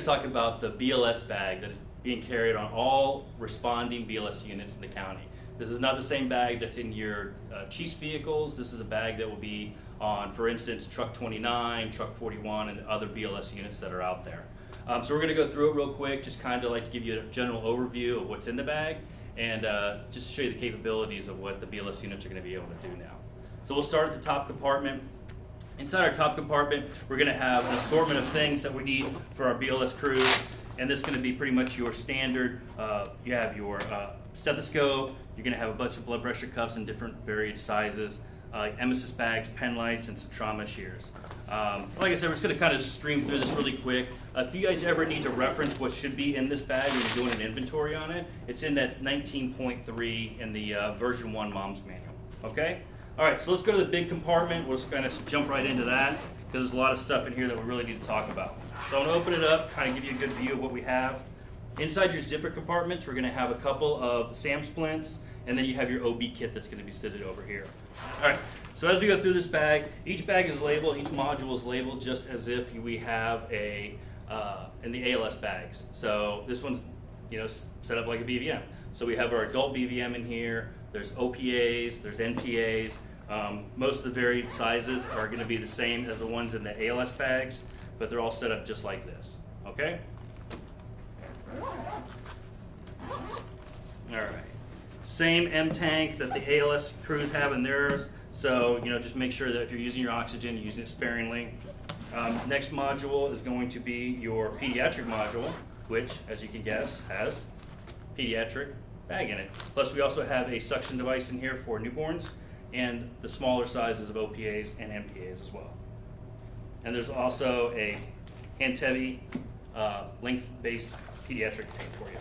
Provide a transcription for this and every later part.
to talk about the BLS bag that is being carried on all responding BLS units in the county. This is not the same bag that's in your chief's vehicles. This is a bag that will be on, for instance, Truck 29, Truck 41, and other BLS units that are out there. So we're going to go through it real quick, just kind of like to give you a general overview of what's in the bag, and just to show you the capabilities of what the BLS units are going to be able to do now. So we'll start at the top compartment. Inside our top compartment, we're going to have an assortment of things that we need for our BLS crews, and this is going to be pretty much your standard. You have your stethoscope, you're going to have a bunch of blood pressure cuffs in different varied sizes, emesis bags, pen lights, and some trauma shears. Like I said, we're just going to kind of stream through this really quick. If you guys ever need to reference what should be in this bag when you're doing an inventory on it, it's in that 19.3 in the version 1 mom's manual. Okay? All right, so let's go to the big compartment. We'll just kind of jump right into that because there's a lot of stuff in here that we really need to talk about. So I'm going to open it up, kind of give you a good view of what we have. Inside your zipper compartments, we're going to have a couple of SAM splints, and then you have your OB kit that's going to be seated over here. All right, so as we go through this bag, each bag is labeled, each module is labeled just as if we have a, in the ALS bags. So this one's, set up like a BVM. So we have our adult BVM in here, there's OPAs, there's NPAs. Most of the varied sizes are going to be the same as the ones in the ALS bags, but they're all set up just like this, okay? All right. Same M tank that the ALS crews have in theirs, so just make sure that if you're using your oxygen, you're using it sparingly. Next module is going to be your pediatric module, which, as you can guess, has pediatric bag in it. Plus, we also have a suction device in here for newborns and the smaller sizes of OPAs and MPAs as well. And there's also a Hantevi length-based pediatric tank for you.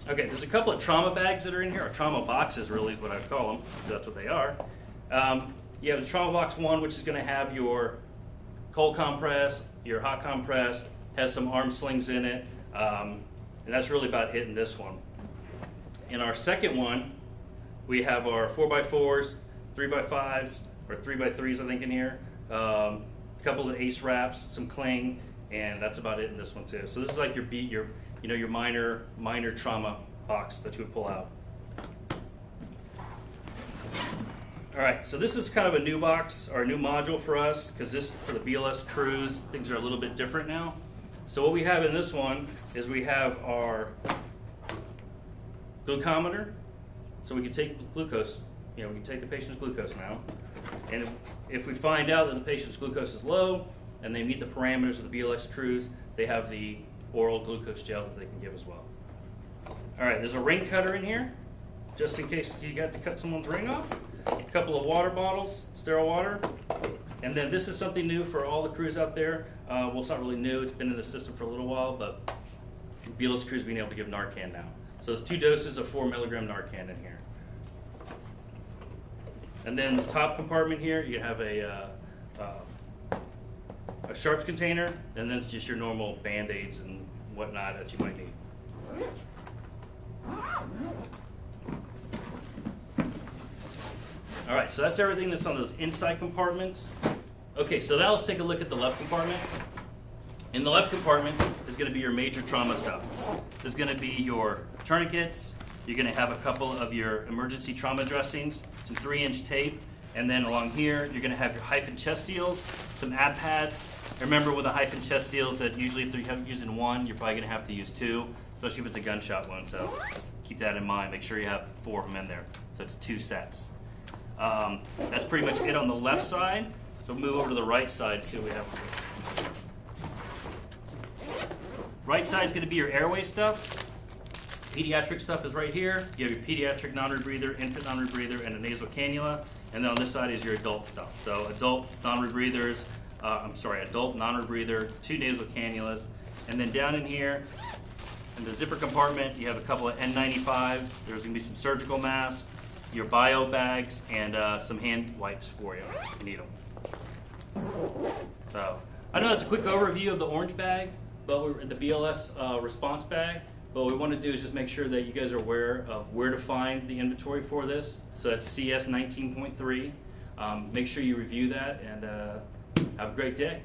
Okay, there's a couple of trauma bags that are in here, or trauma boxes really is what I'd call them, because that's what they are. You have the trauma box 1, which is going to have your cold compress, your hot compress, has some arm slings in it, and that's really about it in this one. In our second one, we have our 4x4s, 3x5s, or 3x3s I think in here, a couple of ace wraps, some cling, and that's about it in this one too. So this is like your minor trauma box that you would pull out. All right, so this is kind of a new box or a new module for us because this for the BLS crews, things are a little bit different now. So what we have in this one is we have our glucometer, so we can take glucose. We can take the patient's glucose now, and if we find out that the patient's glucose is low and they meet the parameters of the BLS crews, they have the oral glucose gel that they can give as well. All right, there's a ring cutter in here, just in case you got to cut someone's ring off. A couple of water bottles, sterile water, and then this is something new for all the crews out there. Well, it's not really new, it's been in the system for a little while, but BLS crews being able to give Narcan now. So there's 2 doses of 4 milligram Narcan in here. And then this top compartment here, you have a sharps container, and then it's just your normal Band-Aids and whatnot that you might need. All right, so that's everything that's on those inside compartments. Okay, so now let's take a look at the left compartment. In the left compartment is going to be your major trauma stuff. There's going to be your tourniquets. You're going to have a couple of your emergency trauma dressings, some 3-inch tape, and then along here you're going to have your hyphen chest seals, some ab pads. Remember with the hyphen chest seals that usually if you're using one, you're probably going to have to use 2, especially if it's a gunshot one. So just keep that in mind. Make sure you have 4 of them in there. So it's 2 sets. That's pretty much it on the left side. So we'll move over to the right side, see what we have. Right side is going to be your airway stuff. Pediatric stuff is right here. You have your pediatric non-rebreather, infant non-rebreather, and a nasal cannula. And then on this side is your adult stuff. So adult non-rebreathers, adult non-rebreather, 2 nasal cannulas. And then down in here, in the zipper compartment, you have a couple of N95s. There's going to be some surgical masks, your bio bags, and some hand wipes for you if you need them. So I know that's a quick overview of the orange bag, but we're in the BLS response bag. But what we want to do is just make sure that you guys are aware of where to find the inventory for this. So that's CS 19.3. Make sure you review that, and have a great day.